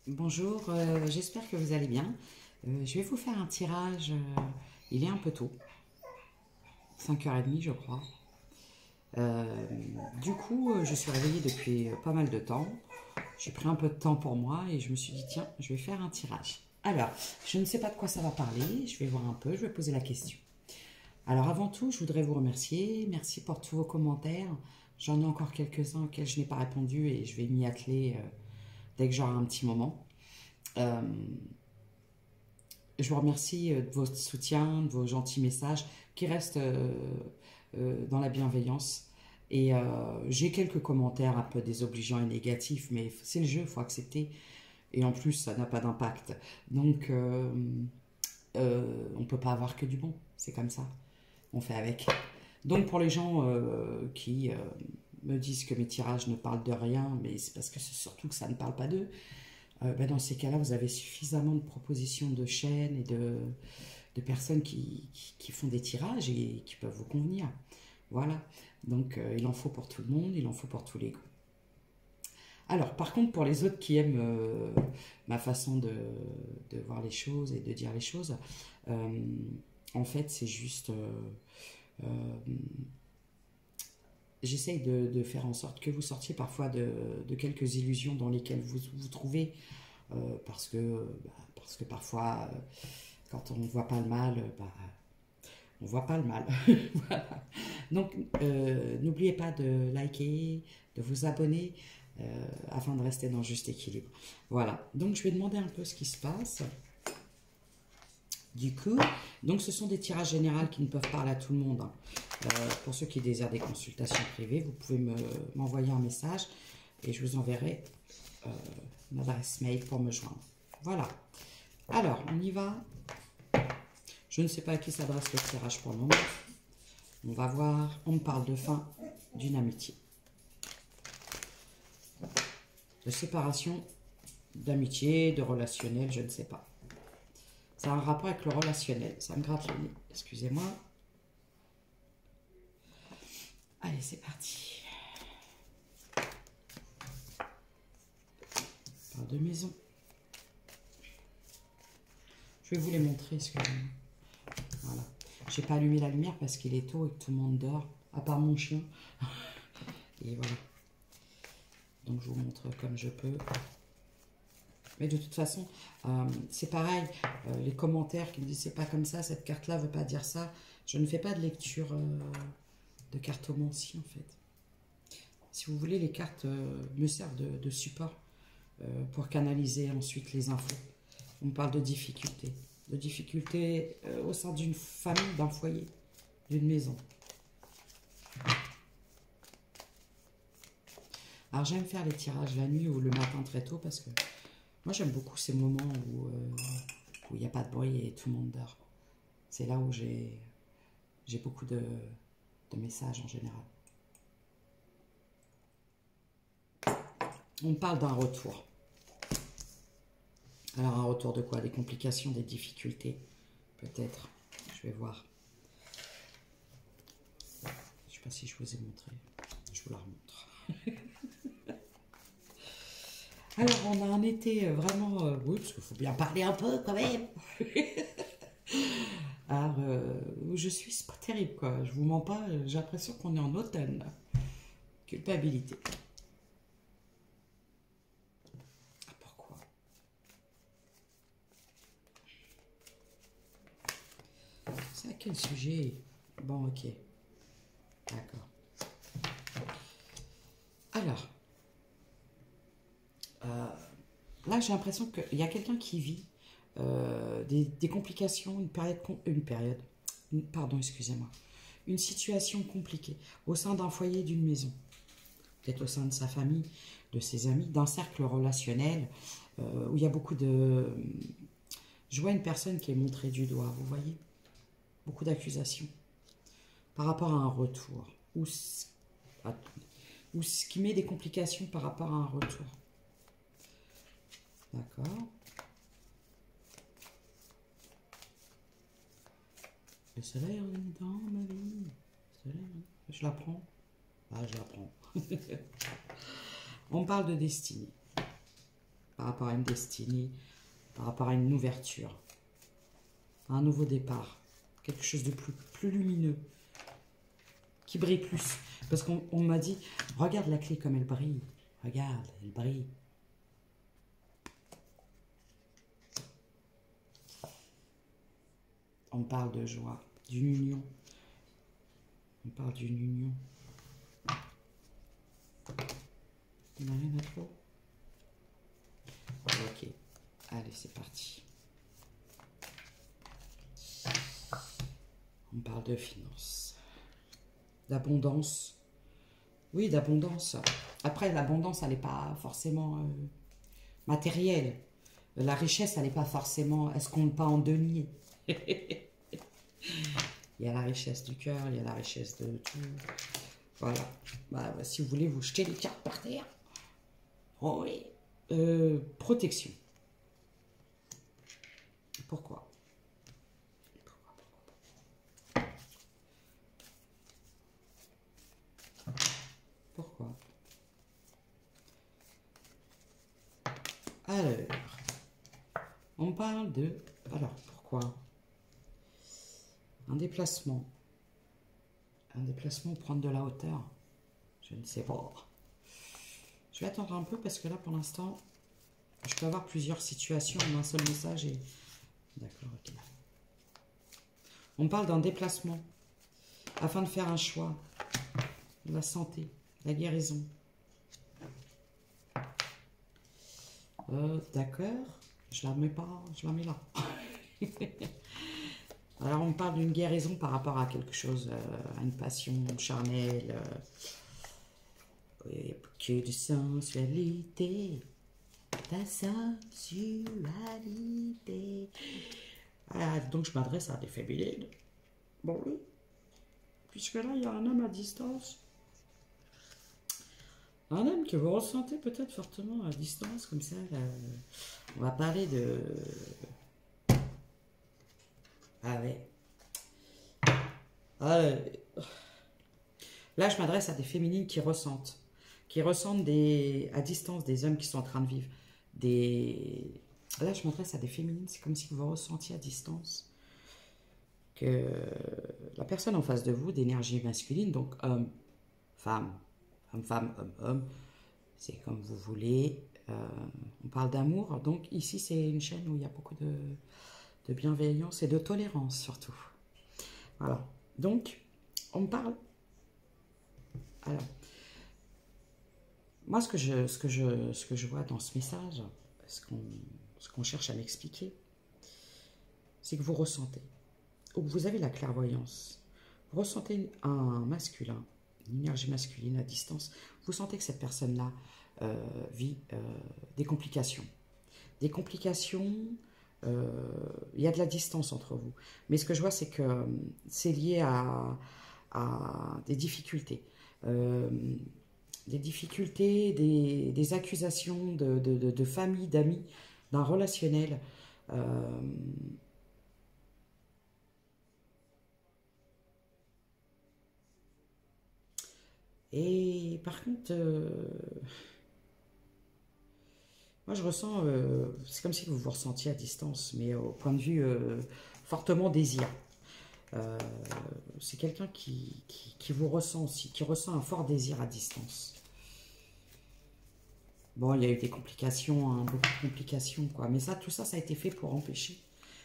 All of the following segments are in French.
Bonjour, j'espère que vous allez bien. Je vais vous faire un tirage, il est un peu tôt, 5h30 je crois. Du coup, je suis réveillée depuis pas mal de temps. J'ai pris un peu de temps pour moi et je me suis dit, tiens, je vais faire un tirage. Alors, je ne sais pas de quoi ça va parler, je vais voir un peu, je vais poser la question. Alors avant tout, je voudrais vous remercier. Merci pour tous vos commentaires. J'en ai encore quelques-uns auxquels je n'ai pas répondu et je vais m'y atteler dès que j'aurai un petit moment. Euh, Je vous remercie de votre soutien, de vos gentils messages qui restent dans la bienveillance. Et j'ai quelques commentaires un peu désobligeants et négatifs, mais c'est le jeu, il faut accepter. Et en plus, ça n'a pas d'impact. Donc, on ne peut pas avoir que du bon. C'est comme ça. On fait avec. Donc, pour les gens qui me disent que mes tirages ne parlent de rien, mais c'est parce que c'est surtout que ça ne parle pas d'eux, dans ces cas-là, vous avez suffisamment de propositions de chaînes et de personnes qui font des tirages et qui peuvent vous convenir. Voilà. Donc, il en faut pour tout le monde, il en faut pour tous les goûts. Alors, par contre, pour les autres qui aiment ma façon de voir les choses et de dire les choses, en fait, c'est juste... euh, J'essaye de faire en sorte que vous sortiez parfois de quelques illusions dans lesquelles vous vous trouvez parce que parfois, quand on ne voit pas le mal, on ne voit pas le mal. Voilà. Donc, n'oubliez pas de liker, de vous abonner afin de rester dans le juste équilibre. Voilà. Donc, je vais demander un peu ce qui se passe. Du coup, donc ce sont des tirages généraux qui ne peuvent parler à tout le monde, hein. Pour ceux qui désirent des consultations privées, vous pouvez m'envoyer un message et je vous enverrai une adresse mail pour me joindre. Voilà. Alors, on y va. Je ne sais pas à qui s'adresse le tirage pour le moment. On va voir. On me parle de fin d'une amitié. De séparation, d'amitié, de relationnel, je ne sais pas. Ça a un rapport avec le relationnel. Ça me gratte le nez. Excusez-moi. Allez, c'est parti. On parle de maison. Je vais vous les montrer, excusez-moi. Voilà. J'ai pas allumé la lumière parce qu'il est tôt et que tout le monde dort, à part mon chien. Et voilà. Donc je vous montre comme je peux. Mais de toute façon, c'est pareil. Les commentaires qui me disent c'est pas comme ça, cette carte-là veut pas dire ça. Je ne fais pas de lecture de cartomancie en fait. Si vous voulez, les cartes me servent de support pour canaliser ensuite les infos. On parle de difficultés. De difficultés au sein d'une famille, d'un foyer, d'une maison. Alors j'aime faire les tirages la nuit ou le matin très tôt parce que moi j'aime beaucoup ces moments où il n'y a pas de bruit et tout le monde dort. C'est là où j'ai beaucoup de messages en général. On parle d'un retour. Alors un retour de quoi? Des complications, des difficultés, peut-être. Je vais voir. Je ne sais pas si je vous ai montré. Je vous la remontre. Alors on a un été vraiment... oui, parce qu'il faut bien parler un peu quand même. Alors, où je suis, c'est pas terrible quoi. Je vous mens pas, j'ai l'impression qu'on est en automne. Culpabilité. Pourquoi? C'est à quel sujet? Bon, ok. D'accord. Alors, là, j'ai l'impression qu'il y a quelqu'un qui vit des complications, pardon, excusez-moi, une situation compliquée au sein d'un foyer, d'une maison, peut-être au sein de sa famille, de ses amis, d'un cercle relationnel où il y a beaucoup de... Je vois une personne qui est montrée du doigt, vous voyez? Beaucoup d'accusations par rapport à un retour ou ce qui met des complications par rapport à un retour. D'accord. Le soleil est dans ma vie. Je la prends. Ah, je la prends. On parle de destinée. par rapport à une destinée, par rapport à une ouverture, à un nouveau départ, quelque chose de plus lumineux, qui brille plus. Parce qu'on m'a dit, regarde la clé comme elle brille, regarde, elle brille. On parle de joie, d'une union. On parle d'une union. Il n'y a rien à trop. Ok, allez, c'est parti. On parle de finances, d'abondance. Oui, d'abondance. Après, l'abondance, elle n'est pas forcément matérielle. La richesse, elle n'est pas forcément... Elle ne se compte pas en deniers. Il y a la richesse du cœur, il y a la richesse de tout. Voilà. Bah, si vous voulez, vous jetez les cartes par terre. Oh oui. Protection. Pourquoi? Pourquoi? Alors, on parle de... Alors, pourquoi? Un déplacement. Un déplacement, prendre de la hauteur. Je ne sais pas. Je vais attendre un peu parce que là, pour l'instant, je peux avoir plusieurs situations en un seul message. Et... D'accord, ok. On parle d'un déplacement afin de faire un choix. La santé, la guérison. D'accord. Je la mets pas, je la mets là. Alors, on parle d'une guérison par rapport à quelque chose, à une passion charnelle, que de sensualité, ta sensualité. Ah, donc, je m'adresse à des féminines. Bon, oui. Puisque là, il y a un homme à distance. Un homme que vous ressentez peut-être fortement à distance, comme ça. Là, on va parler de... Ah ouais. Là, je m'adresse à des féminines qui ressentent à distance des hommes qui sont en train de vivre. Là, je m'adresse à des féminines, c'est comme si vous ressentiez à distance que la personne en face de vous, d'énergie masculine, donc homme, femme, femme, homme, c'est comme vous voulez. On parle d'amour, donc ici, c'est une chaîne où il y a beaucoup de bienveillance et de tolérance surtout. Voilà. Donc, on me parle. Alors, moi, ce que je vois dans ce message, ce qu'on cherche à m'expliquer, c'est que vous ressentez, ou que vous avez la clairvoyance, vous ressentez un masculin, une énergie masculine à distance, vous sentez que cette personne-là vit des complications. Des complications, il y a de la distance entre vous. Mais ce que je vois, c'est que c'est lié à des difficultés. Des accusations de famille, d'amis, d'un relationnel. Et par contre, moi je ressens, c'est comme si vous vous ressentiez à distance, mais au point de vue fortement désir. C'est quelqu'un qui vous ressent aussi, qui ressent un fort désir à distance. Bon, il y a eu des complications, hein, beaucoup de complications, quoi. Mais ça, tout ça, ça a été fait pour empêcher.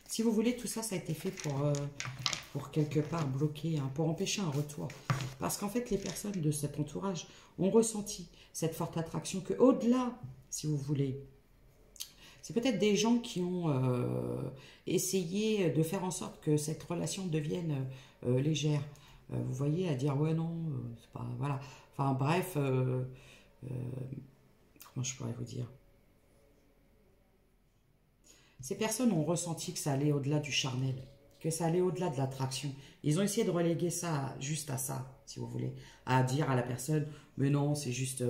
Si vous voulez, tout ça, ça a été fait pour quelque part bloquer, hein, pour empêcher un retour. Parce qu'en fait, les personnes de cet entourage ont ressenti cette forte attraction que, au-delà, si vous voulez, c'est peut-être des gens qui ont essayé de faire en sorte que cette relation devienne légère. Vous voyez, à dire, ouais, non, c'est pas... Voilà. Enfin, bref, comment je pourrais vous dire? Ces personnes ont ressenti que ça allait au-delà du charnel, que ça allait au-delà de l'attraction. Ils ont essayé de reléguer ça juste à ça, si vous voulez. À dire à la personne, mais non, c'est juste...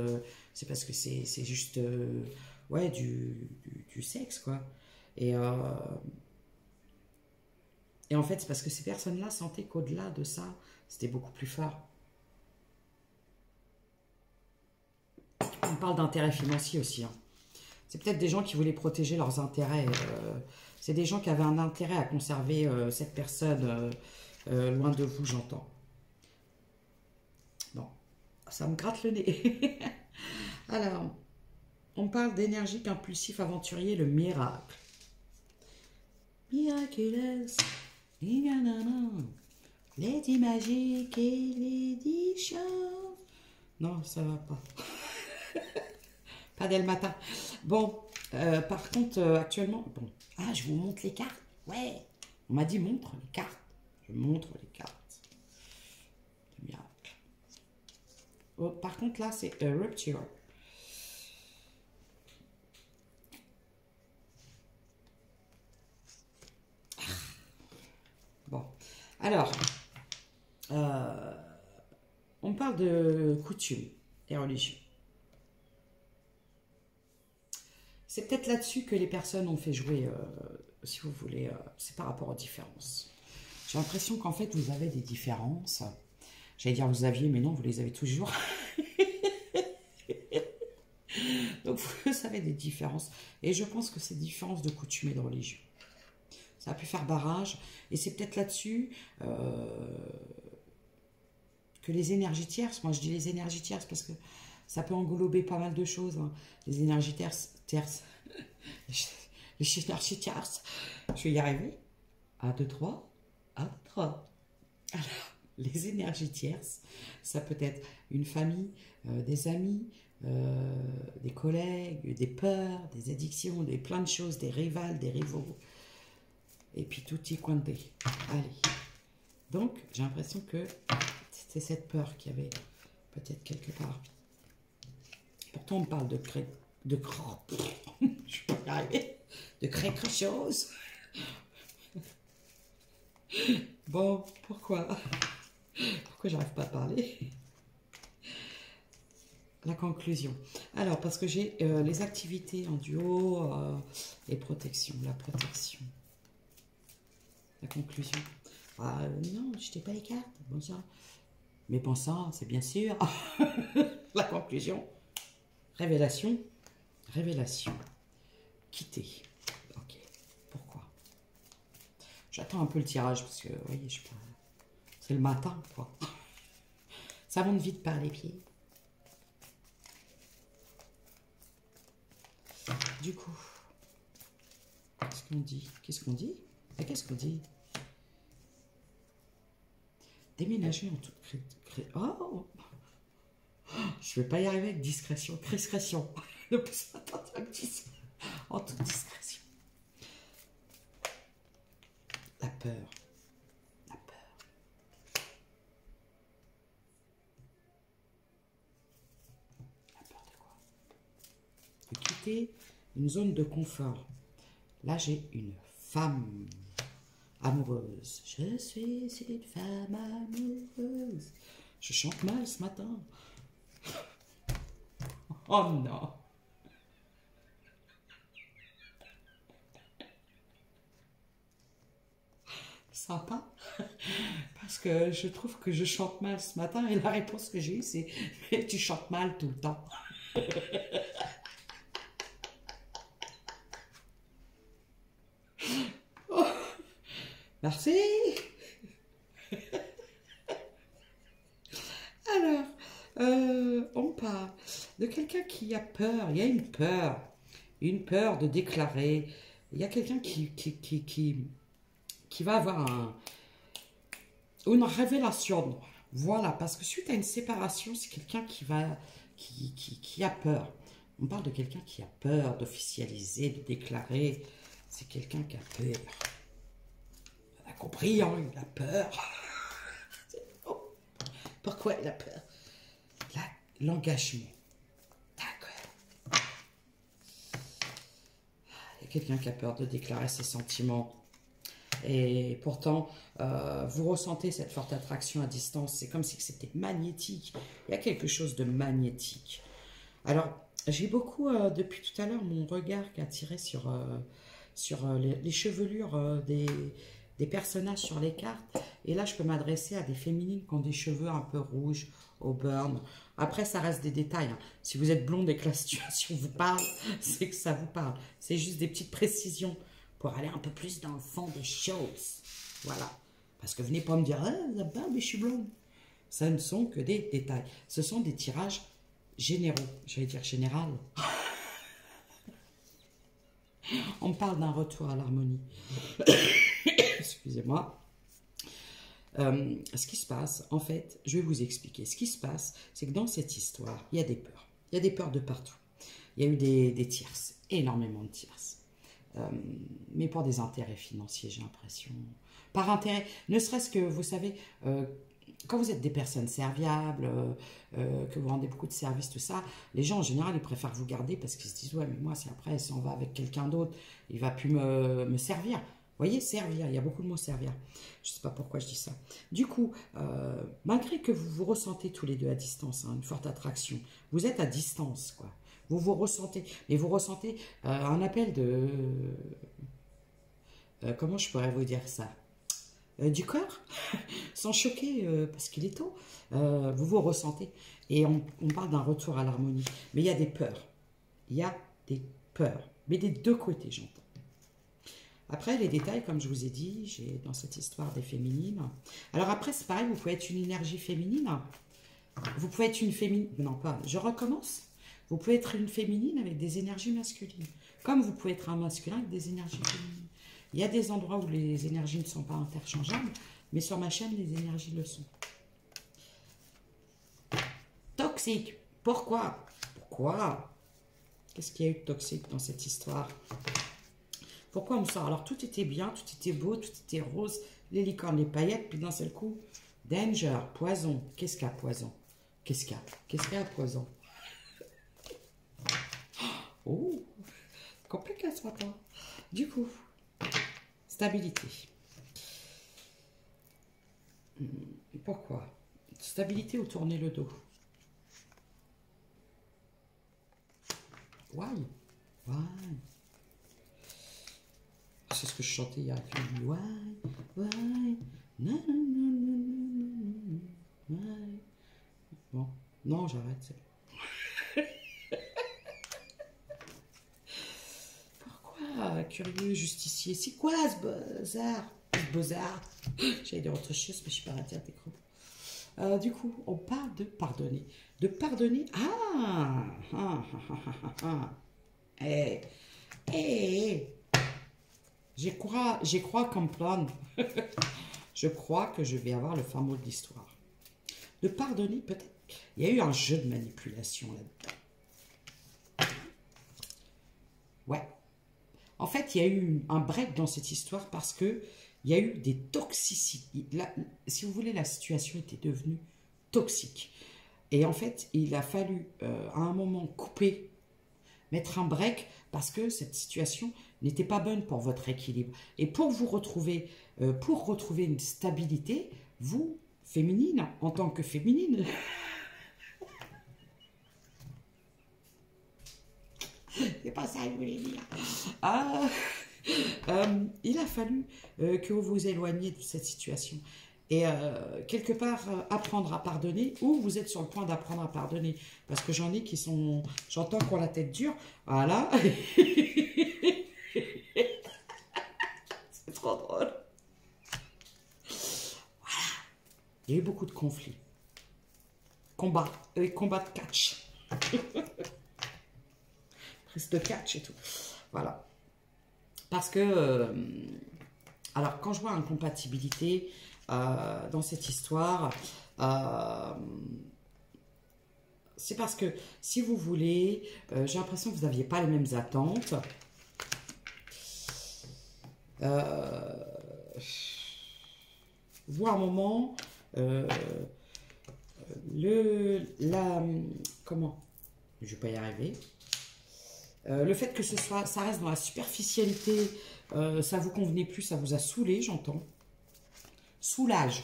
c'est parce que c'est juste... ouais, du sexe, quoi. Et en fait, c'est parce que ces personnes-là sentaient qu'au-delà de ça, c'était beaucoup plus fort. On parle d'intérêt financier aussi. Hein. C'est peut-être des gens qui voulaient protéger leurs intérêts. C'est des gens qui avaient un intérêt à conserver cette personne loin de vous, j'entends. Bon, ça me gratte le nez. Alors, on parle d'énergique, impulsif, aventurier, le miracle. Miraculous, Lady Magic et Lady Chance. Non, ça va pas. Pas dès le matin. Bon, par contre, actuellement... Bon. Ah, je vous montre les cartes. Ouais. On m'a dit montre les cartes. Je montre les cartes. Le miracle. Oh, par contre, là, c'est Rupture. Bon. Alors, on parle de coutumes et religion. C'est peut-être là-dessus que les personnes ont fait jouer, si vous voulez, c'est par rapport aux différences. J'ai l'impression qu'en fait, vous avez des différences. J'allais dire vous aviez, mais non, vous les avez toujours. Donc, vous avez des différences. Et je pense que c'est différences de coutumes et de religion. Ça a pu faire barrage. Et c'est peut-être là-dessus que les énergies tierces, moi je dis les énergies tierces parce que ça peut englober pas mal de choses. Hein. Les énergies tierces, les énergies tierces, je vais y arriver. 1, 2, 3, 1, 2, 3. Alors, les énergies tierces, ça peut être une famille, des amis, des collègues, des peurs, des addictions, plein de choses, des rivales, des rivaux. Et puis tutti quanti. Allez. Donc, j'ai l'impression que c'était cette peur qu'il y avait peut-être quelque part. Pourtant, on parle de je peux pas y arriver. De quelque chose. Bon, pourquoi j'arrive pas à parler? La conclusion. Alors, parce que j'ai les activités en duo et protection. La protection. La conclusion. Ah, non, je t'ai pas les cartes. Bon sang. Mais bon sang, c'est bien sûr. La conclusion. Révélation. Révélation. Quitter. Ok. Pourquoi? J'attends un peu le tirage parce que, vous voyez, je peux... c'est le matin, quoi. Ça monte vite par les pieds. Du coup, qu'est-ce qu'on dit? Qu'est-ce qu'on dit? Qu'est-ce qu'on dit? Déménager en toute... Oh, je ne vais pas y arriver avec discrétion. Discrétion. Ne peut s'attendre en toute discrétion. La peur. La peur. La peur de quoi? De quitter une zone de confort. Là, j'ai une femme amoureuse. Je suis une femme amoureuse. Je chante mal ce matin. Oh non. Sympa. Parce que je trouve que je chante mal ce matin et la réponse que j'ai eue, c'est « Tu chantes mal tout le temps. » Oh, merci. Alors, on parle de quelqu'un qui a peur. Il y a une peur de déclarer. Il y a quelqu'un qui va avoir une révélation. Voilà, parce que suite à une séparation, c'est quelqu'un qui a peur. On parle de quelqu'un qui a peur d'officialiser, de déclarer. C'est quelqu'un qui a peur. On a compris, hein, il a peur. Pourquoi il a peur? L'engagement. D'accord. Il y a quelqu'un qui a peur de déclarer ses sentiments. Et pourtant, vous ressentez cette forte attraction à distance. C'est comme si c'était magnétique. Il y a quelque chose de magnétique. Alors, j'ai beaucoup, depuis tout à l'heure, mon regard qui a tiré sur les chevelures des personnages sur les cartes. Et là, je peux m'adresser à des féminines qui ont des cheveux un peu rouges, au burn, Après, ça reste des détails. Hein. Si vous êtes blonde et que la situation vous parle, c'est que ça vous parle. C'est juste des petites précisions pour aller un peu plus dans le fond des choses. Voilà. Parce que venez pas me dire, ah, mais je suis blonde. Ça ne sont que des détails. Ce sont des tirages généraux. J'allais dire général. On parle d'un retour à l'harmonie. Excusez-moi. Ce qui se passe, en fait, je vais vous expliquer. Ce qui se passe, c'est que dans cette histoire, il y a des peurs. Il y a des peurs de partout. Il y a eu des tierces, énormément de tierces. Mais pour des intérêts financiers, j'ai l'impression. Par intérêt, ne serait-ce que, vous savez, quand vous êtes des personnes serviables, que vous rendez beaucoup de services, tout ça, les gens, en général, ils préfèrent vous garder parce qu'ils se disent, ouais, mais moi, si après, si on va avec quelqu'un d'autre, il ne va plus me servir. Vous voyez, servir, il y a beaucoup de mots servir. Je ne sais pas pourquoi je dis ça. Du coup, malgré que vous vous ressentez tous les deux à distance, hein, une forte attraction, vous êtes à distance, quoi. Vous vous ressentez, mais vous ressentez un appel de... comment je pourrais vous dire ça du corps, sans choquer, parce qu'il est tôt. Vous vous ressentez. Et on parle d'un retour à l'harmonie. Mais il y a des peurs. Il y a des peurs. Mais des deux côtés, j'entends. Après, les détails, comme je vous ai dit, j'ai dans cette histoire des féminines. Alors après, c'est pareil, vous pouvez être une énergie féminine. Vous pouvez être une féminine... Non, pas... Je recommence. Vous pouvez être une féminine avec des énergies masculines. Comme vous pouvez être un masculin avec des énergies féminines. Il y a des endroits où les énergies ne sont pas interchangeables, mais sur ma chaîne, les énergies le sont. Toxique. Pourquoi? Pourquoi? Qu'est-ce qu'il y a eu de toxique dans cette histoire? Pourquoi on me sort? Alors, tout était bien, tout était beau, tout était rose, les licornes, les paillettes, puis d'un seul coup, danger, poison. Qu'est-ce qu'il y a, poison? Qu'est-ce qu'il y a? Qu'est-ce qu'il y a, poison? Oh, compliqué ce matin. Du coup, stabilité. Pourquoi? Stabilité ou tourner le dos? Why? Why? C'est ce que je chantais il y a un film. Why? Why? Non, non, non, non, non, non, why? Bon, non, j'arrête. Pourquoi, curieux, justicier? C'est quoi ce bazar? Ce beaux-arts? J'allais dire autre chose, mais je suis pas arrêtée à tes crocs. Du coup, on parle de pardonner. De pardonner. Ah! Ah! Ah! Ah! Ah! Eh! Eh! J'y crois comme plan. Je crois que je vais avoir le fin mot de l'histoire. De pardonner, peut-être. Il y a eu un jeu de manipulation là-dedans. Ouais. En fait, il y a eu un break dans cette histoire parce que il y a eu des toxicités. Si vous voulez, la situation était devenue toxique. Et en fait, il a fallu à un moment couper, mettre un break parce que cette situation n'était pas bonne pour votre équilibre. Et pour vous retrouver, une stabilité, vous, féminine, en tant que féminine, c'est pas ça que je voulais dire. Il a fallu que vous vous éloigniez de cette situation. Et quelque part, apprendre à pardonner, ou vous êtes sur le point d'apprendre à pardonner. Parce que j'en ai qui sont... J'entends qu'on a la tête dure. Voilà. C'est trop drôle. Voilà. Il y a eu beaucoup de conflits. Combat de catch. Prise de catch et tout. Voilà. Parce que... alors, quand je vois incompatibilité... dans cette histoire, c'est parce que si vous voulez, j'ai l'impression que vous n'aviez pas les mêmes attentes. Vous, à un moment, comment? Je ne vais pas y arriver. Le fait que ça reste dans la superficialité, ça vous convenait plus, ça vous a saoulé, j'entends. Soulage.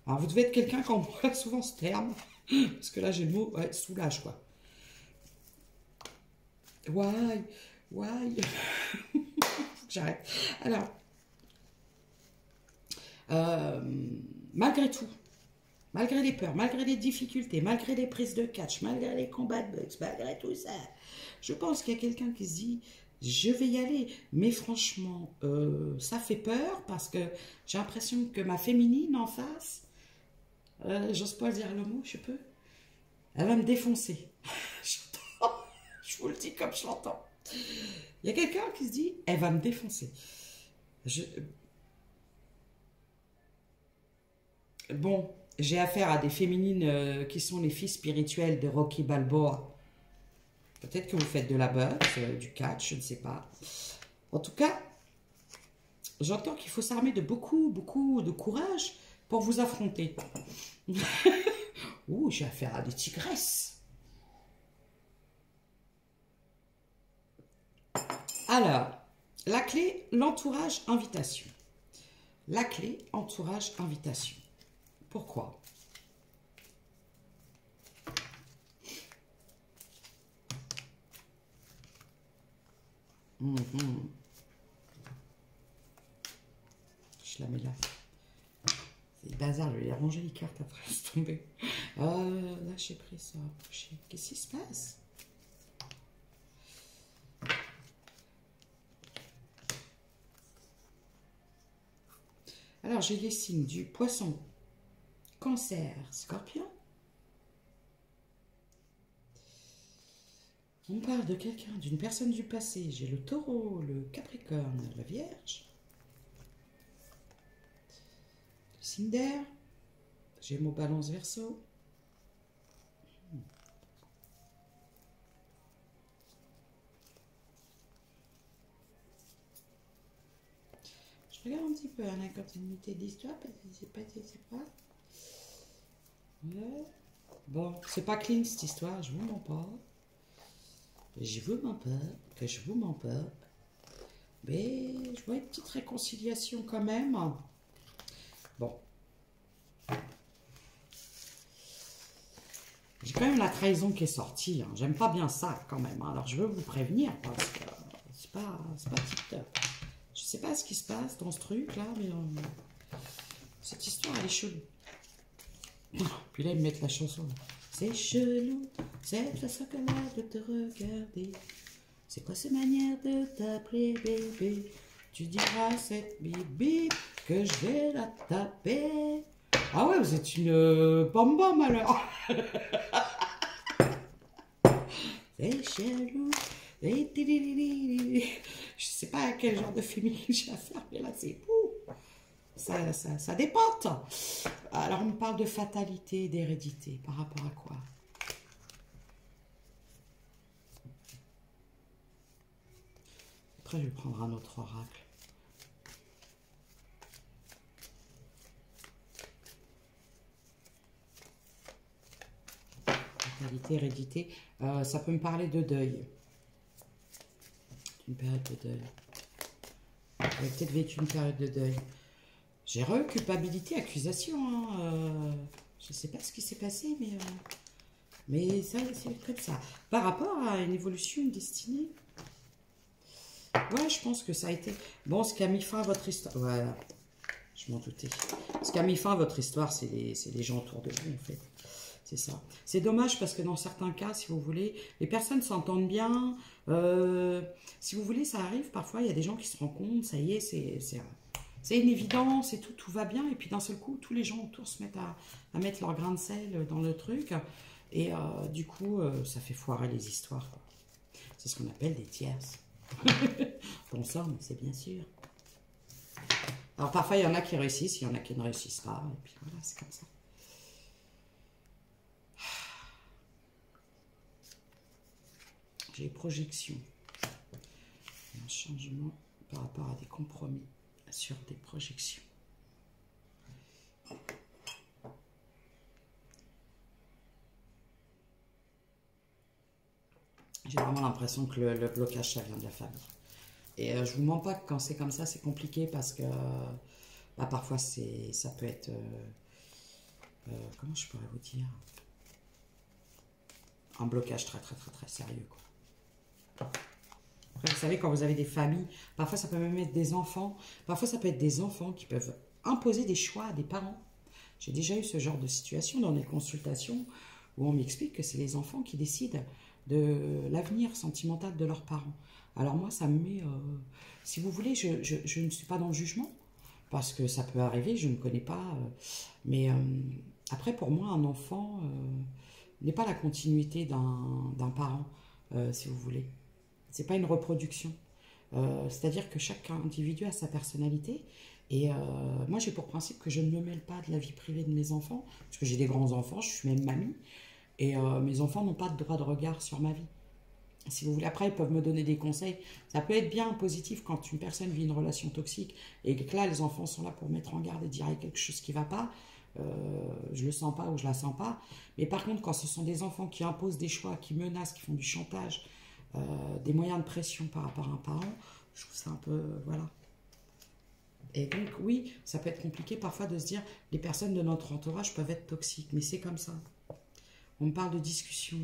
Alors, vous devez être quelqu'un qui emploie souvent ce terme, parce que là, j'ai le mot, ouais, soulage, quoi. Why? J'arrête. Alors, malgré tout, Malgré les peurs, malgré les difficultés, malgré les prises de catch, malgré les combats de boxe, malgré tout ça, je pense qu'il y a quelqu'un qui se dit, je vais y aller. Mais franchement, ça fait peur parce que j'ai l'impression que ma féminine en face, j'ose pas dire le mot, je peux, elle va me défoncer. Je vous le dis comme je l'entends. Il y a quelqu'un qui se dit, elle va me défoncer. Bon, j'ai affaire à des féminines qui sont les filles spirituelles de Rocky Balboa. Peut-être que vous faites de la boxe, du catch, je ne sais pas. En tout cas, j'entends qu'il faut s'armer de beaucoup de courage pour vous affronter. Ouh, j'ai affaire à des tigresses. Alors, la clé, l'entourage, invitation. La clé, entourage, invitation. Pourquoi? Je la mets là. C'est bazar, je vais ranger les cartes après, laisse tomber. Là, j'ai pris ça. Qu'est-ce qui se passe? Alors, j'ai les signes du poisson, cancer, scorpion. On parle de quelqu'un, d'une personne du passé. J'ai le taureau, le capricorne, la vierge. Le signe d'air. Gémeaux, balance, verseau. Je regarde un petit peu la continuité d'histoire parce que c'est pas. Ouais. Bon, c'est pas clean cette histoire, je vous mens pas. Je vous mens pas, que je vous mens pas. Mais je vois une petite réconciliation quand même. Bon. J'ai quand même la trahison qui est sortie. Hein. J'aime pas bien ça quand même. Hein. Alors je veux vous prévenir parce que c'est pas tip top. Je sais pas ce qui se passe dans ce truc là, mais cette histoire elle est chelou. Puis là ils me mettent la chanson. C'est chelou, cette façon qu'elle a de te regarder. C'est quoi cette manière de t'appeler bébé? Tu diras à cette bibi que je vais la taper. Ah ouais, vous êtes une bam-bam alors. C'est chelou. Je sais pas à quel genre de féminine j'ai affaire, mais là c'est fou. Ça dépente. Alors on me parle de fatalité, d'hérédité. Par rapport à quoi? Après je vais prendre un autre oracle. Fatalité, hérédité. Ça peut me parler de deuil. Une période de deuil. Vous avez peut-être vécu une période de deuil. J'ai culpabilité, accusation. Hein. Je ne sais pas ce qui s'est passé, mais ça, c'est comme ça. Par rapport à une évolution, une destinée. Ouais, je pense que ça a été... Bon, ce qui a mis fin à votre histoire... Voilà, je m'en doutais. Ce qui a mis fin à votre histoire, c'est les gens autour de vous, en fait. C'est ça. C'est dommage parce que dans certains cas, si vous voulez, les personnes s'entendent bien. Si vous voulez, ça arrive. Parfois, il y a des gens qui se rencontrent. Ça y est, c'est une évidence et tout va bien. Et puis d'un seul coup, tous les gens autour se mettent à mettre leur grain de sel dans le truc. Et du coup, ça fait foirer les histoires. C'est ce qu'on appelle des tierces. Bon sang, mais c'est bien sûr. Alors parfois, il y en a qui réussissent, il y en a qui ne réussissent pas. Et puis voilà, c'est comme ça. J'ai projection. Un changement par rapport à des compromis sur des projections. J'ai vraiment l'impression que le blocage, ça vient de la famille. Et je vous mens pas que quand c'est comme ça, c'est compliqué parce que bah, parfois, ça peut être... comment je pourrais vous dire? Un blocage très sérieux, quoi. Après, vous savez, quand vous avez des familles, parfois ça peut même être des enfants. Parfois, ça peut être des enfants qui peuvent imposer des choix à des parents. J'ai déjà eu ce genre de situation dans des consultations où on m'explique que c'est les enfants qui décident de l'avenir sentimental de leurs parents. Alors moi, ça me met... si vous voulez, je ne suis pas dans le jugement, parce que ça peut arriver, je ne connais pas. Mais après, pour moi, un enfant n'est pas la continuité d'un parent, si vous voulez. C'est pas une reproduction. C'est-à-dire que chaque individu a sa personnalité. Et moi, j'ai pour principe que je ne me mêle pas de la vie privée de mes enfants, parce que j'ai des grands-enfants, je suis même mamie, et mes enfants n'ont pas de droit de regard sur ma vie. Si vous voulez, après, ils peuvent me donner des conseils. Ça peut être bien positif quand une personne vit une relation toxique, et que là, les enfants sont là pour mettre en garde et dire il y a quelque chose qui ne va pas, je le sens pas ou je la sens pas. Mais par contre, quand ce sont des enfants qui imposent des choix, qui menacent, qui font du chantage, des moyens de pression par rapport à un parent, je trouve ça un peu... voilà. Et donc, oui, ça peut être compliqué parfois de se dire les personnes de notre entourage peuvent être toxiques, mais c'est comme ça. On me parle de discussion.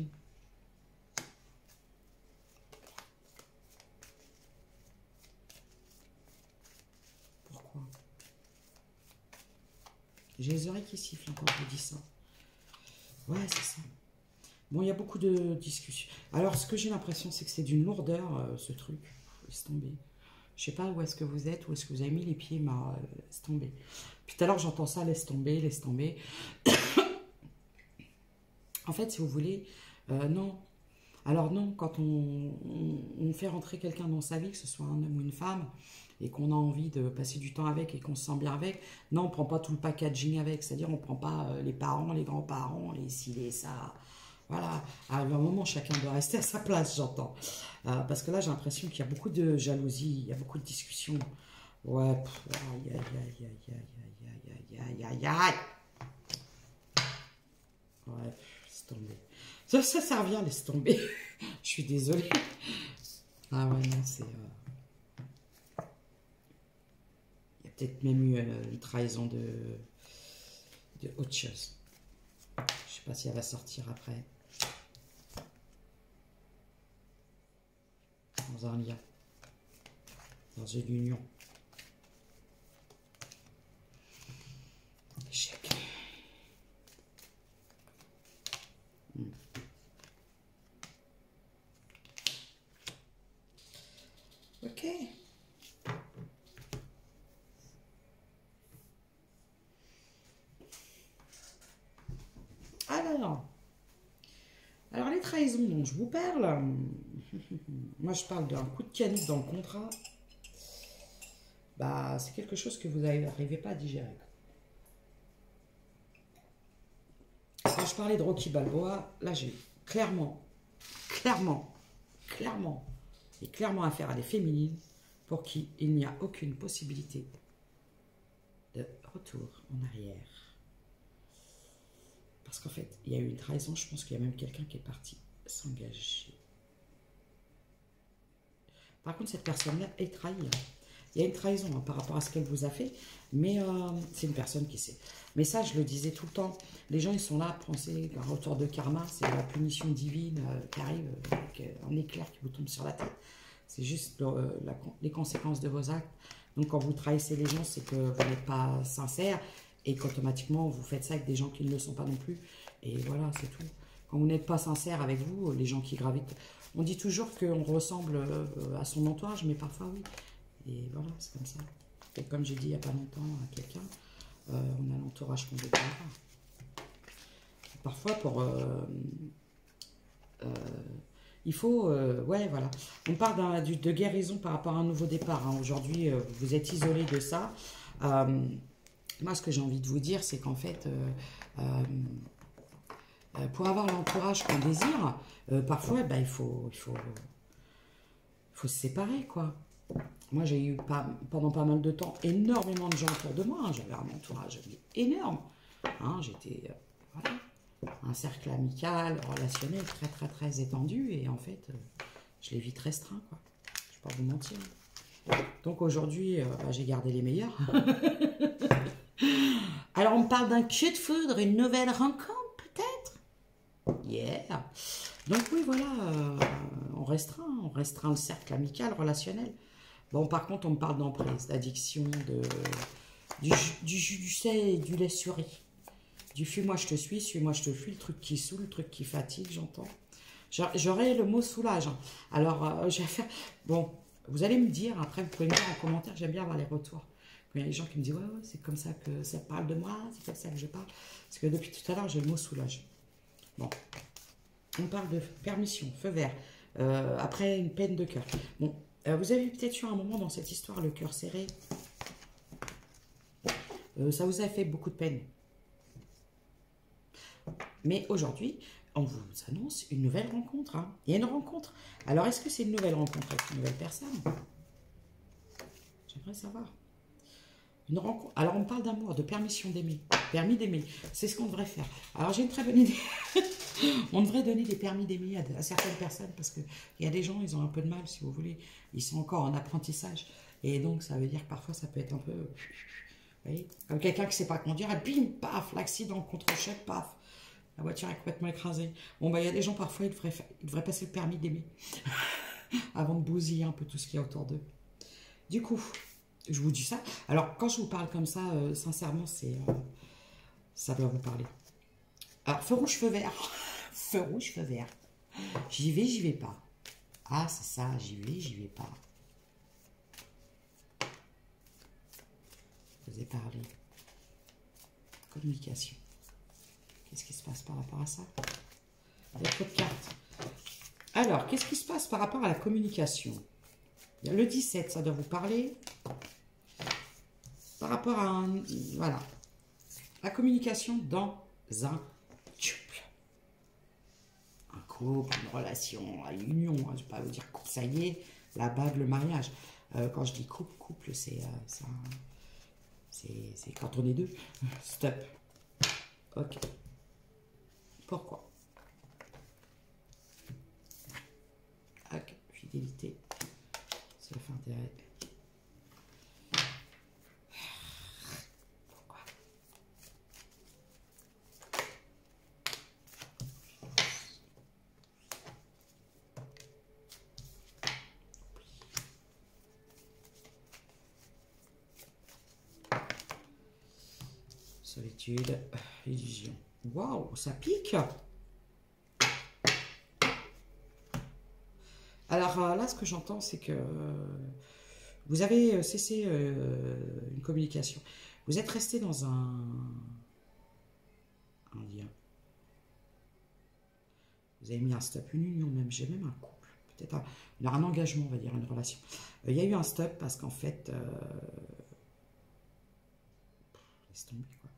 Pourquoi? J'ai les oreilles qui sifflent quand je dis ça. Ouais, c'est ça. Bon, il y a beaucoup de discussions. Alors, ce que j'ai l'impression, c'est que c'est d'une lourdeur, ce truc. Laisse tomber. Je sais pas où est-ce que vous êtes, où est-ce que vous avez mis les pieds, mais laisse tomber. Puis tout à l'heure, j'entends ça, laisse tomber, laisse tomber. En fait, si vous voulez, non. Alors non, quand on fait rentrer quelqu'un dans sa vie, que ce soit un homme ou une femme, et qu'on a envie de passer du temps avec et qu'on se sent bien avec, non, on ne prend pas tout le packaging avec. C'est-à-dire, on ne prend pas les parents, les grands-parents, les ci, les ça... Voilà, à un moment, chacun doit rester à sa place, j'entends. Parce que là, j'ai l'impression qu'il y a beaucoup de jalousie, il y a beaucoup de discussions. Ouais, aïe, aïe, aïe, aïe, aïe, aïe, aïe, aïe, aïe. Ouais, laisse tomber. Ça revient, laisse tomber. Je suis désolée. Ah ouais, non, c'est... Il y a peut-être même eu une trahison de autre chose. Je sais pas si elle va sortir après. Dans un lien, dans une union. Échec. Ok. Alors les trahisons dont je vous parle, moi je parle d'un coup de canif dans le contrat, bah c'est quelque chose que vous n'arrivez pas à digérer. Quand je parlais de Rocky Balboa, là j'ai clairement affaire à des féminines pour qui il n'y a aucune possibilité de retour en arrière. Parce qu'en fait, il y a eu une trahison, je pense qu'il y a même quelqu'un qui est parti s'engager. Par contre, cette personne-là est trahie. Il y a une trahison par rapport à ce qu'elle vous a fait, mais c'est une personne qui sait. Mais ça, je le disais tout le temps, les gens, ils sont là à penser qu'un retour de karma, c'est la punition divine qui arrive avec un éclair qui vous tombe sur la tête. C'est juste les conséquences de vos actes. Donc, quand vous trahissez les gens, c'est que vous n'êtes pas sincère et qu'automatiquement, vous faites ça avec des gens qui ne le sont pas non plus. Et voilà, c'est tout. Quand vous n'êtes pas sincère avec vous, les gens qui gravitent... On dit toujours qu'on ressemble à son entourage, mais parfois, oui. Et voilà, c'est comme ça. Et comme j'ai dit il n'y a pas longtemps à quelqu'un, on a l'entourage qu'on veut pas avoir. Parfois, pour... il faut... ouais, voilà. On parle de guérison par rapport à un nouveau départ. Hein. Aujourd'hui, vous êtes isolé de ça. Moi, ce que j'ai envie de vous dire, c'est qu'en fait, pour avoir l'entourage qu'on désire, parfois, bah, il faut se séparer, quoi. Moi, j'ai eu pendant pas mal de temps énormément de gens autour de moi. Hein. J'avais un entourage énorme. Hein, j'étais... voilà. Un cercle amical, relationnel très, très, très étendu. Et en fait, je l'ai vite restreint, quoi. Je ne vais pas vous mentir. Donc aujourd'hui, j'ai gardé les meilleurs. Alors, on me parle d'un coup de foudre, une nouvelle rencontre, peut-être? Yeah. Donc oui, voilà, on restreint le cercle amical, relationnel. Bon, par contre, on me parle d'emprise, d'addiction, du jus du sel et du lait sur riz. Du fuis-moi, je te suis, suis-moi, je te fuis, le truc qui saoule, le truc qui fatigue, j'entends. J'aurais le mot soulage. Hein. Alors, je vais faire... Bon, vous allez me dire, après, vous pouvez me dire en commentaire, j'aime bien avoir les retours. Il y a des gens qui me disent, ouais, c'est comme ça que ça parle de moi, c'est comme ça que je parle. Parce que depuis tout à l'heure, j'ai le mot soulage. Bon, on parle de permission, feu vert. Après, une peine de cœur. Bon, vous avez peut-être eu un moment dans cette histoire, le cœur serré. Ça vous a fait beaucoup de peine. Mais aujourd'hui, on vous annonce une nouvelle rencontre. Hein. Il y a une rencontre. Alors, est-ce que c'est une nouvelle rencontre avec une nouvelle personne? J'aimerais savoir. Une rencontre. Alors, on parle d'amour, de permission d'aimer. Permis d'aimer. C'est ce qu'on devrait faire. Alors, j'ai une très bonne idée. On devrait donner des permis d'aimer à certaines personnes parce qu'il y a des gens, ils ont un peu de mal, si vous voulez. Ils sont encore en apprentissage. Et donc, ça veut dire que parfois, ça peut être un peu... Vous voyez, comme quelqu'un qui ne sait pas conduire, et bim, paf, l'accident, contre-choc, paf. La voiture est complètement écrasée. Bon, bah, il y a des gens, parfois, ils devraient passer le permis d'aimer avant de bousiller un peu tout ce qu'il y a autour d'eux. Du coup, je vous dis ça. Alors, quand je vous parle comme ça, sincèrement, ça doit vous parler. Alors, feu rouge, feu vert. Feu rouge, feu vert. J'y vais pas. Ah, c'est ça, j'y vais pas. Je vous ai parlé. Communication. Qu'est-ce qui se passe par rapport à ça? Il y a trop de cartes. Alors, qu'est-ce qui se passe par rapport à la communication? Le 17, ça doit vous parler. Par rapport à un... Voilà. La communication dans un couple. Un couple, une relation, une union. Je ne vais pas vous dire couple, ça y est, la bague, le mariage. Quand je dis couple, c'est quand on est deux. Stop. Ok. Pourquoi? Ok. Fidélité. Self-intérêt. Pourquoi? Solitude. Illusion. Waouh, ça pique! Alors là, ce que j'entends, c'est que vous avez cessé une communication. Vous êtes resté dans un lien. Vous avez mis un stop, une union même. J'ai même un couple. Peut-être un engagement, on va dire, une relation. Il y a eu un stop parce qu'en fait... laisse tomber, quoi.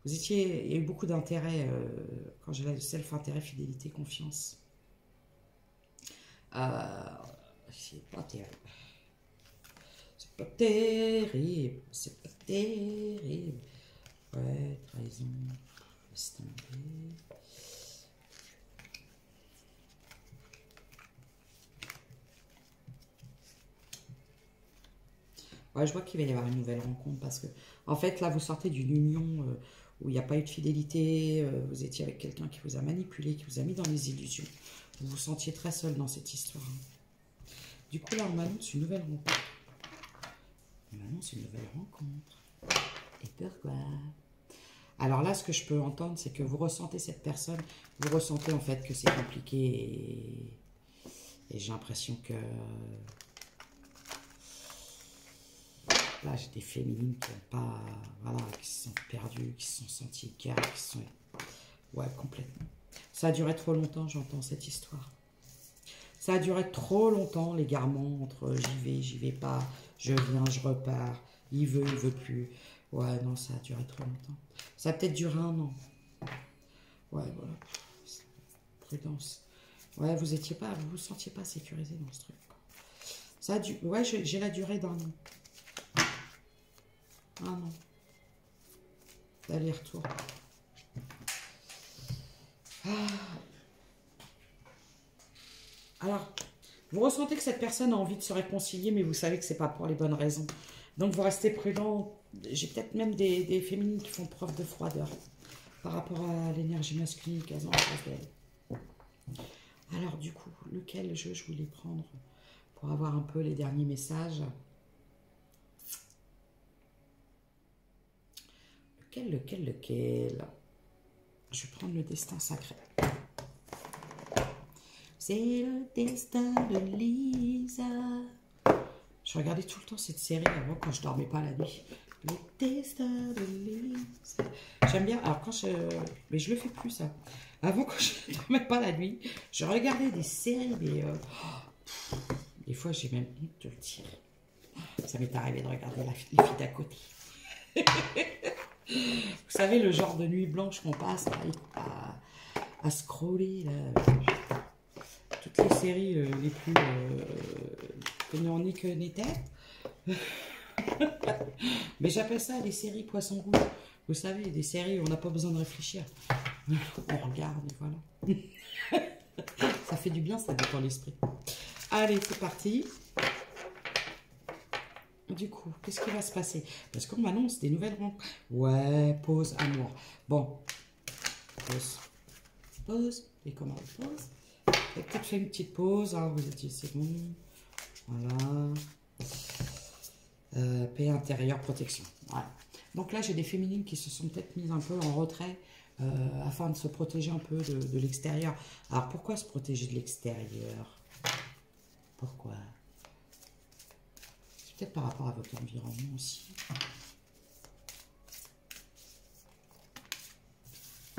Il y a eu beaucoup d'intérêt, quand j'ai le self-intérêt, fidélité, confiance. C'est pas terrible. C'est pas terrible. C'est pas terrible. Ouais, trahison. Laisse tomber. Ouais, je vois qu'il va y avoir une nouvelle rencontre parce que, en fait, là, vous sortez d'une union où il n'y a pas eu de fidélité. Vous étiez avec quelqu'un qui vous a manipulé, qui vous a mis dans les illusions. Vous vous sentiez très seul dans cette histoire. Du coup, là, on m'annonce une nouvelle rencontre. On m'annonce une nouvelle rencontre. Et pourquoi? Alors là, ce que je peux entendre, c'est que vous ressentez cette personne. Vous ressentez, en fait, que c'est compliqué. Et j'ai l'impression que... Là, j'ai des féminines qui n'ont pas... Voilà, qui se sont perdues, qui se sont senties égarées, qui sont... Ouais, complètement. Ça a duré trop longtemps, j'entends cette histoire. Ça a duré trop longtemps, l'égarement entre j'y vais pas, je viens, je repars, il veut plus. Ouais, non, ça a duré trop longtemps. Ça a peut-être duré 1 an. Ouais, voilà. Prudence. Ouais, vous vous sentiez pas sécurisé dans ce truc. Ça a dû... Ouais, j'ai la durée d'1 an. 1 an. D'aller-retour. Alors, vous ressentez que cette personne a envie de se réconcilier, mais vous savez que c'est pas pour les bonnes raisons. Donc, vous restez prudent. J'ai peut-être même des féminines qui font preuve de froideur par rapport à l'énergie masculine qu'elles ont en face d'elles. Alors, du coup, lequel jeu je voulais prendre pour avoir un peu les derniers messages? Lequel? Je vais prendre le destin sacré. C'est le destin de Lisa. Je regardais tout le temps cette série avant quand je dormais pas la nuit. Le destin de Lisa. J'aime bien. Alors quand je... Mais je le fais plus ça. Avant quand je dormais pas la nuit, je regardais des séries, mais... des fois j'ai même honte de le dire. Ça m'est arrivé de regarder les filles d'à côté. Vous savez, le genre de nuit blanche qu'on passe à scroller là, toutes les séries les plus que n'était. Mais j'appelle ça des séries poisson rouge. Vous savez, des séries où on n'a pas besoin de réfléchir. On regarde et voilà. Ça fait du bien, ça détend l'esprit. Allez, c'est parti. Du coup, qu'est-ce qui va se passer? Parce qu'on m'annonce des nouvelles rencontres. Ouais, pause, amour. Bon. Pause. Pause. Et comment on pause? J'ai peut-être fait une petite pause. Hein, vous étiez, c'est bon. Voilà. Paix intérieure, protection. Voilà. Donc là, j'ai des féminines qui se sont peut-être mises un peu en retrait afin de se protéger un peu de l'extérieur. Alors, pourquoi se protéger de l'extérieur? Pourquoi? Peut-être par rapport à votre environnement aussi.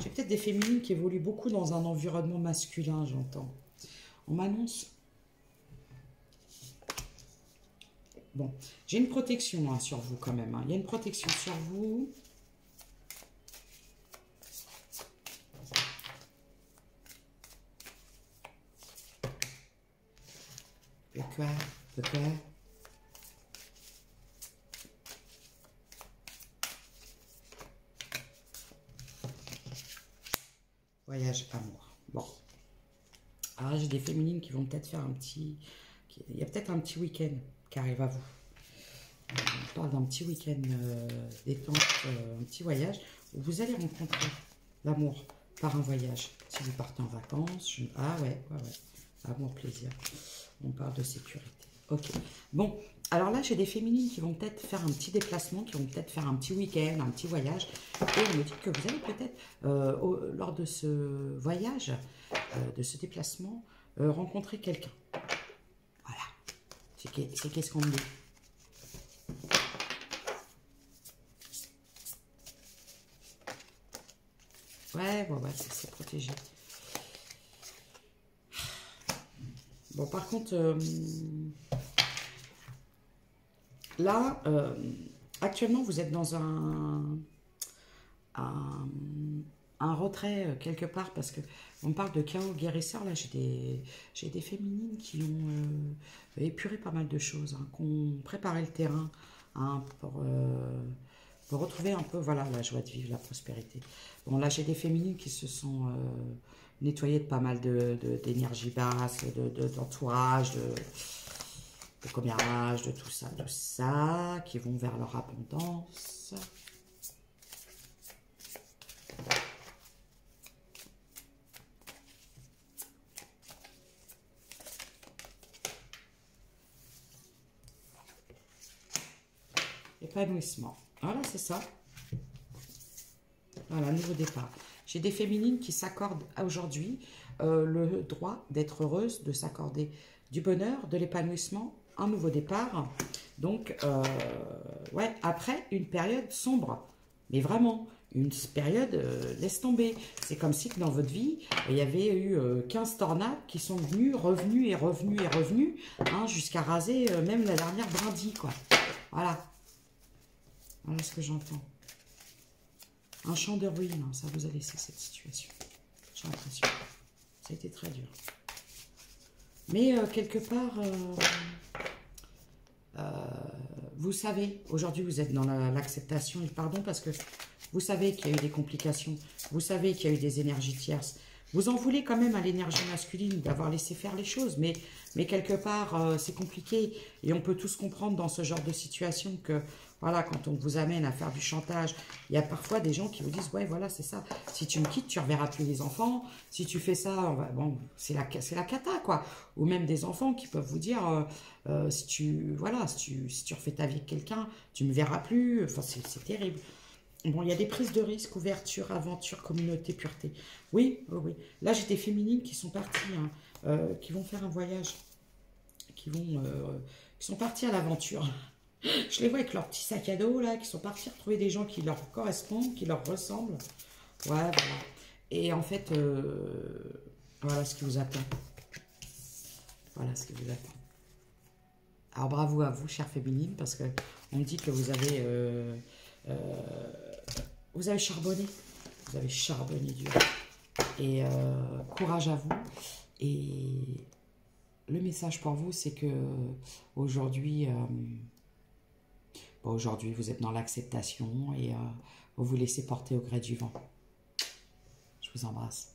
J'ai peut-être des féminines qui évoluent beaucoup dans un environnement masculin, j'entends. On m'annonce... Bon, j'ai une protection hein, sur vous quand même. Hein. Il y a une protection sur vous. Pourquoi? Voyage, amour. Bon. Alors j'ai des féminines qui vont peut-être faire un petit... Il y a peut-être un petit week-end qui arrive à vous. On parle d'un petit week-end détente, un petit voyage où vous allez rencontrer l'amour par un voyage. Si vous partez en vacances, ah ouais. Amour, plaisir. On parle de sécurité. Ok. Bon, alors là, j'ai des féminines qui vont peut-être faire un petit déplacement, qui vont peut-être faire un petit week-end, un petit voyage. Et on me dit que vous allez peut-être, lors de ce voyage, de ce déplacement, rencontrer quelqu'un. Voilà. C'est qu'est-ce qu'on me dit? Ouais, c'est protégé. Bon, par contre, là, actuellement, vous êtes dans un retrait quelque part parce que on parle de chaos guérisseur. Là, j'ai des féminines qui ont épuré pas mal de choses, hein, qui ont préparé le terrain hein, pour retrouver un peu, voilà, la joie de vivre, la prospérité. Bon, là, j'ai des féminines qui se sont nettoyées de pas mal d'énergie basse, d'entourage, de commérage, de tout ça, qui vont vers leur abondance. Épanouissement. Voilà, c'est ça. Voilà, nouveau départ. J'ai des féminines qui s'accordent aujourd'hui le droit d'être heureuses, de s'accorder du bonheur, de l'épanouissement, un nouveau départ. Donc, ouais, après une période sombre. Mais vraiment, une période, laisse tomber. C'est comme si que dans votre vie, il y avait eu 15 tornades qui sont venues, revenues, hein, jusqu'à raser même la dernière brindille, quoi. Voilà. Voilà ce que j'entends. Un champ de ruines, hein, ça vous a laissé cette situation. J'ai l'impression. Ça a été très dur. Mais quelque part, vous savez, aujourd'hui vous êtes dans l'acceptation et le pardon parce que vous savez qu'il y a eu des complications. Vous savez qu'il y a eu des énergies tierces. Vous en voulez quand même à l'énergie masculine d'avoir laissé faire les choses, mais quelque part, c'est compliqué. Et on peut tous comprendre dans ce genre de situation que, voilà, quand on vous amène à faire du chantage, il y a parfois des gens qui vous disent, ouais, voilà, c'est ça. Si tu me quittes, tu ne reverras plus les enfants. Si tu fais ça, bon, c'est la cata, quoi. Ou même des enfants qui peuvent vous dire, si tu refais ta vie avec quelqu'un, tu ne me verras plus. Enfin, c'est terrible. Bon, il y a des prises de risque, ouverture, aventure, communauté, pureté. Oui, oui, oui. Là, j'ai des féminines qui sont parties, hein, qui vont faire un voyage, qui sont parties à l'aventure. Je les vois avec leur petit sac à dos, là, qui sont partis retrouver des gens qui leur correspondent, qui leur ressemblent. Ouais, voilà. Et en fait, voilà ce qui vous attend. Voilà ce qui vous attend. Alors, bravo à vous, chère féminine, parce que on me dit que vous avez charbonné. Vous avez charbonné dur. Et courage à vous. Et le message pour vous, c'est que aujourd'hui... Bon, aujourd'hui, vous êtes dans l'acceptation et vous vous laissez porter au gré du vent. Je vous embrasse.